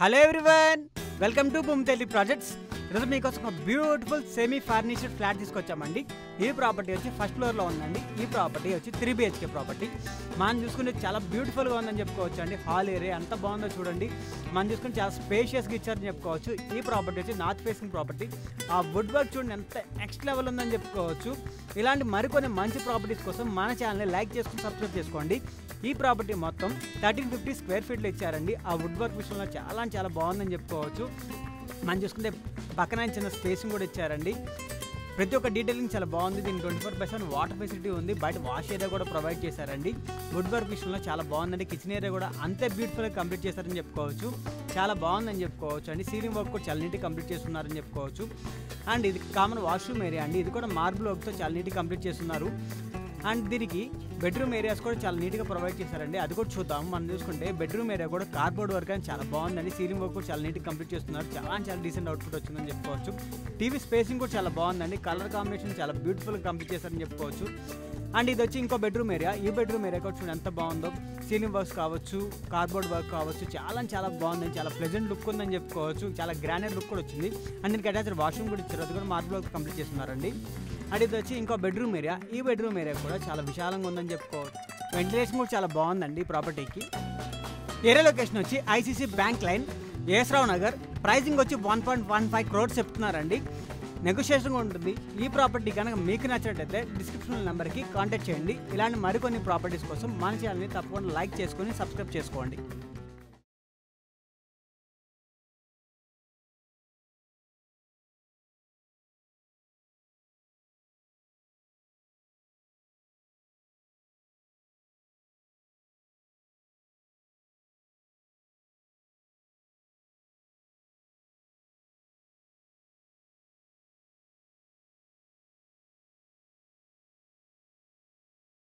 Hello everyone, welcome to Bhoomithalli projects. ఈరోజు మీకోసం ఒక బ్యూటిఫుల్ సెమీ ఫర్నిష్డ్ ఫ్లాట్ తీసుకొచ్చామండి. ఈ ప్రాపర్టీ వచ్చి ఫస్ట్ ఫ్లోర్లో ఉందండి. ఈ ప్రాపర్టీ వచ్చి 3 BHK ప్రాపర్టీ. మనం చూసుకుంటే చాలా బ్యూటిఫుల్గా ఉందని చెప్పుకోవచ్చు అండి. హాల్ ఏరియా ఎంత బాగుందో చూడండి. మనం చూసుకుంటే చాలా స్పేషియస్గా ఇచ్చారని చెప్పుకోవచ్చు. ఈ ప్రాపర్టీ వచ్చి నార్త్ ఫేసింగ్ ప్రాపర్టీ. ఆ వుడ్ వర్క్ చూడండి ఎంత నెక్స్ట్ లెవెల్ ఉందని చెప్పుకోవచ్చు. ఇలాంటి మరికొన్ని మంచి ప్రాపర్టీస్ కోసం మన ఛానల్ని లైక్ చేసుకుని సబ్స్క్రైబ్ చేసుకోండి. ఈ ప్రాపర్టీ మొత్తం 1350 స్క్వేర్ ఫీట్లు ఇచ్చారండి. ఆ వుడ్ వర్క్ విషయంలో చాలా బాగుందని చెప్పుకోవచ్చు. మనం చూసుకుంటే పక్కన చిన్న స్పేసింగ్ కూడా ఇచ్చారండి. ప్రతి ఒక్క డీటెయిలింగ్ చాలా బాగుంది. దీనికి 24/7 వాటర్ ఫెసిలిటీ ఉంది. బయట వాష్ ఏరియా కూడా ప్రొవైడ్ చేశారండి. వుడ్ వర్క్ విషయంలో చాలా బాగుందండి. కిచెన్ ఏరియా కూడా అంతే బ్యూటిఫుల్గా కంప్లీట్ చేశారని చెప్పుకోవచ్చు. చాలా బాగుందని చెప్పుకోవచ్చు అండి. సీలింగ్ వర్క్ కూడా చాలా నీట్గా కంప్లీట్ చేస్తున్నారని చెప్పుకోవచ్చు. అండ్ ఇది కామన్ వాష్రూమ్ ఏరియా అండి. ఇది కూడా మార్బుల్ వర్క్తో చాలా నీట్గా కంప్లీట్ చేస్తున్నారు. అండ్ దీనికి బెడ్రూమ్ ఏరియాస్ కూడా చాలా నీట్గా ప్రొవైడ్ చేశారండి. అది కూడా చూద్దాం. మనం చూసుకుంటే బెడ్రూమ్ ఏరియా కూడా కార్డ్బోర్డ్ వర్క్ అని చాలా బాగుందండి. సీలింగ్ వర్క్ కూడా చాలా నీట్గా కంప్లీట్ చేస్తున్నారు. చాలా డీసెంట్ అవుట్పుట్ వచ్చిందని చెప్పుకోవచ్చు. టీవీ స్పేసింగ్ కూడా చాలా బాగుందండి. కలర్ కాంబినేషన్ చాలా బ్యూటిఫుల్గా కంప్లీట్ చేశారని చెప్పుకోవచ్చు. అండ్ ఇది వచ్చి ఇంకో బెడ్రూమ్ ఏరియా. ఈ బెడ్రూమ్ ఏరియా కూడా చూడండి ఎంత బాగుందో. సీలింగ్ వర్క్స్ కావచ్చు, కార్డ్బోర్డ్ వర్క్ కావచ్చు, చాలా బాగుంది. చాలా ప్లెజెంట్ లుక్ ఉందని చెప్పుకోవచ్చు. చాలా గ్రాండెడ్ లుక్ కూడా వచ్చింది. అండ్ దీనికి అటాచ్డ్ వాష్రూమ్ కూడా ఇచ్చారు. అది కూడా మార్బుల్ వర్క్ కంప్లీట్ చేస్తున్నారండి. అండ్ ఇది వచ్చి ఇంకో బెడ్రూమ్ ఏరియా. ఈ బెడ్రూమ్ ఏరియా కూడా చాలా విశాలంగా ఉందని చెప్పుకోవచ్చు. వెంటిలేషన్ కూడా చాలా బాగుందండి ఈ ప్రాపర్టీకి. ఏరియా లొకేషన్ వచ్చి ICC bank line, Yesarao Nagar. Pricing వచ్చి 1.15 crores చెప్తున్నారండి. నెగోషియేషన్ ఉంటుంది. ఈ ప్రాపర్టీ కనుక మీకు నచ్చినట్లయితే డిస్క్రిప్షన్ నెంబర్కి కాంటాక్ట్ చేయండి. ఇలాంటి మరికొన్ని ప్రాపర్టీస్ కోసం మన ఛానల్ని తప్పకుండా లైక్ చేసుకొని సబ్స్క్రైబ్ చేసుకోండి.